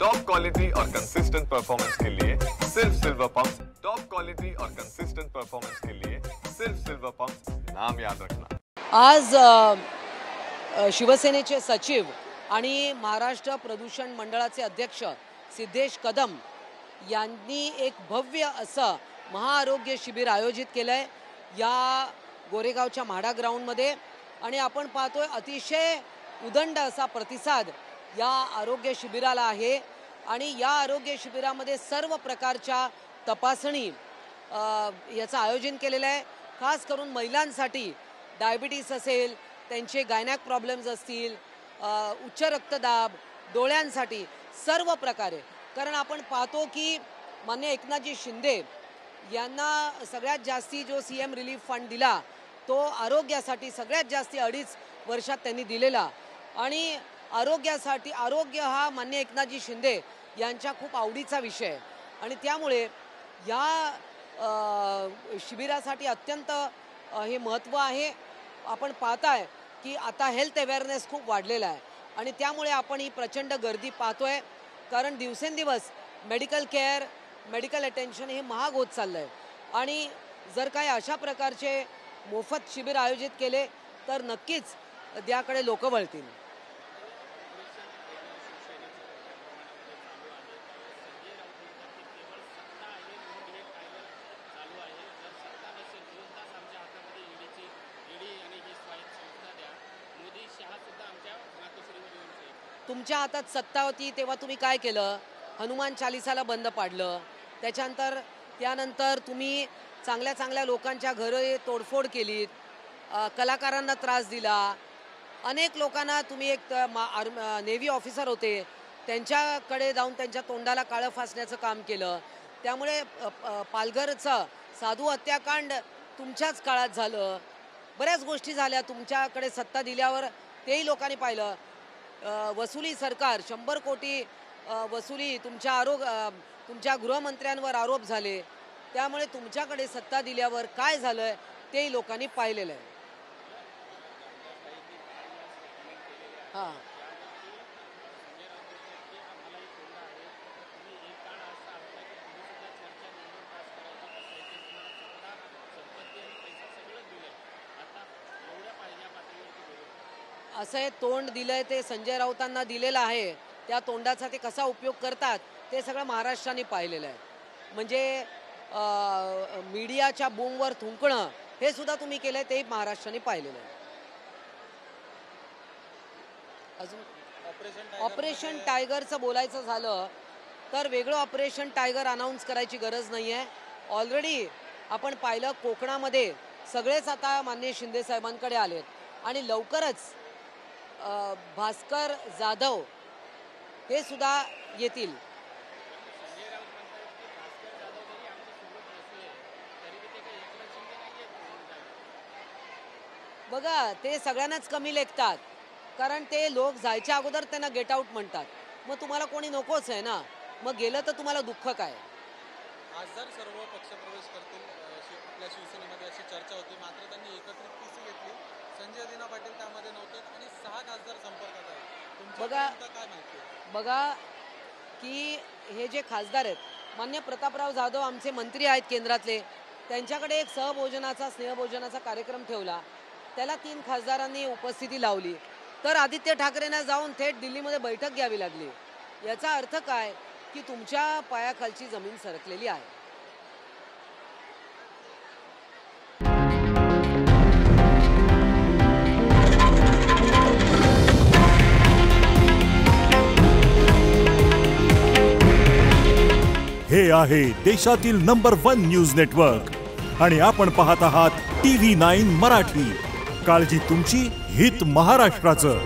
Top quality और consistent performance के लिए सिर्फ सिल्वर पंप्स। टॉप क्वालिटी और कंसिस्टेंट परफॉर्मेंस के लिए सिर्फ सिल्वर पंप्स, नाम याद रखना। आज शिवसेनेचे सचिव आणि महाराष्ट्र प्रदूषण मंडळाचे अध्यक्ष सिद्धेश कदम यांनी एक भव्य असं महाआरोग्य शिबिर आयोजित केलंय या गोरेगावच्या म्हाडा ग्राउंडमध्ये। आणि आपण पाहतोय अतिशय उदंड असा प्रतिसाद या आरोग्य शिबिराला आहे। आणि या आरोग्य शिबिरामध्ये सर्व प्रकारच्या तपासणी याचं आयोजन केलेलं आहे। खास करून महिलांसाठी डायबिटीस असेल, त्यांचे गायनॅक प्रॉब्लेम्स असतील, उच्च रक्तदाब, डोळ्यांसाठी सर्व प्रकारे। कारण आपण पाहतो की माननीय एकनाथजी शिंदे यांना सगळ्यात जास्ती जो सीएम रिलीफ फंड दिला तो आरोग्यासाठी सगळ्यात जास्ती 2.5 वर्षात त्यांनी दिलेला। आणि आरोग्यासाठी आरोग्य हा माननीय एकनाथजी शिंदे यांच्या खूप आवडीचा विषय आहे। आणि त्यामुळे या शिबिरासाठी अत्यंत हे महत्त्व आहे। आपण पाहताय की आता हेल्थ अवेअरनेस खूप वाढलेला आहे आणि त्यामुळे आपण ही प्रचंड गर्दी पाहतोय। कारण दिवसेंदिवस मेडिकल केअर, मेडिकल अटेन्शन हे महाग होत चाललंय। आणि जर काही अशा प्रकारचे मोफत शिबिर आयोजित केले तर नक्कीच त्याकडे लोक वळतील। तुमच्या हातात सत्ता होती तेव्हा तुम्ही काय केलं? हनुमान चालीसाला बंद पाडलं। त्यानंतर तुम्ही चांगल्या चांगल्या लोकांच्या घरे तोडफोड केलीत, कलाकारांना त्रास दिला। अनेक लोकांना तुम्ही एक नेव्ही ऑफिसर होते त्यांच्याकडे जाऊन त्यांच्या तोंडाला काळं फासण्याचं काम केलं। त्यामुळे पालघरचं साधू हत्याकांड तुमच्याच काळात झालं। बऱ्याच गोष्टी झाल्या तुमच्याकडे सत्ता दिल्यावर, तेही लोकांनी पाहिलं। वसुली सरकार 100 कोटी वसुली तुमच्या गृहमंत्र्यांवर आरोप झाले। त्यामुळे तुमच्याकडे सत्ता दिल्यावर काय झालंय तेही लोकांनी पाहिलेलं आहे। हां, असं हे तोंड दिलंय ते संजय राऊतांना दिलेलं आहे। त्या तोंडाचा ते कसा उपयोग करतात ते सगळं महाराष्ट्राने पाहिलेलं आहे। म्हणजे मीडियाच्या बूमवर थुंकणं हे सुद्धा तुम्ही केलंय, ते महाराष्ट्राने पाहिलेलं आहे। अजून ऑपरेशन टायगरचं बोलायचं झालं तर वेगळं ऑपरेशन टायगर अनाऊन्स करायची गरज नाही आहे। ऑलरेडी आपण पाहिलं कोकणामध्ये सगळेच आता माननीय शिंदे साहेबांकडे आलेत आणि लवकरच भास्कर जाधव हे सुद्धा येतील। बघा, ते सगळ्यांनाच कमी लेखतात कारण ते लोक जायच्या अगोदर त्यांना गेट आउट म्हणतात। मग तुम्हाला कोणी नकोच आहे ना, मग गेलं तर तुम्हाला दुःख काय? आज जर सर्व पक्ष प्रवेश करतील आपल्या शिवसेनेमध्ये अशी चर्चा होती, मात्र त्यांनी एकत्रित पीसी घेतली। संजय दिना पाटील त्यामध्ये नव्हते आणि 6 खासदार संपर्कात आहेत। बघा की हे जे खासदार आहेत, मान्य प्रतापराव जाधव आमचे मंत्री आहेत केंद्रातले, त्यांच्याकडे एक सहभोजनाचा स्नेहभोजनाचा कार्यक्रम ठेवला। त्याला 3 खासदारांनी उपस्थिती लावली तर आदित्य ठाकरेंना जाऊन थेट दिल्लीमध्ये बैठक घ्यावी लागली। याचा अर्थ काय की तुमच्या पायाखालची जमीन सरकलेली आहे। हे आहे देशातील नंबर 1 न्यूज नेटवर्क आणि आपण पाहत आहात TV9 मराठी। काळजी तुमची, हित महाराष्ट्राचं।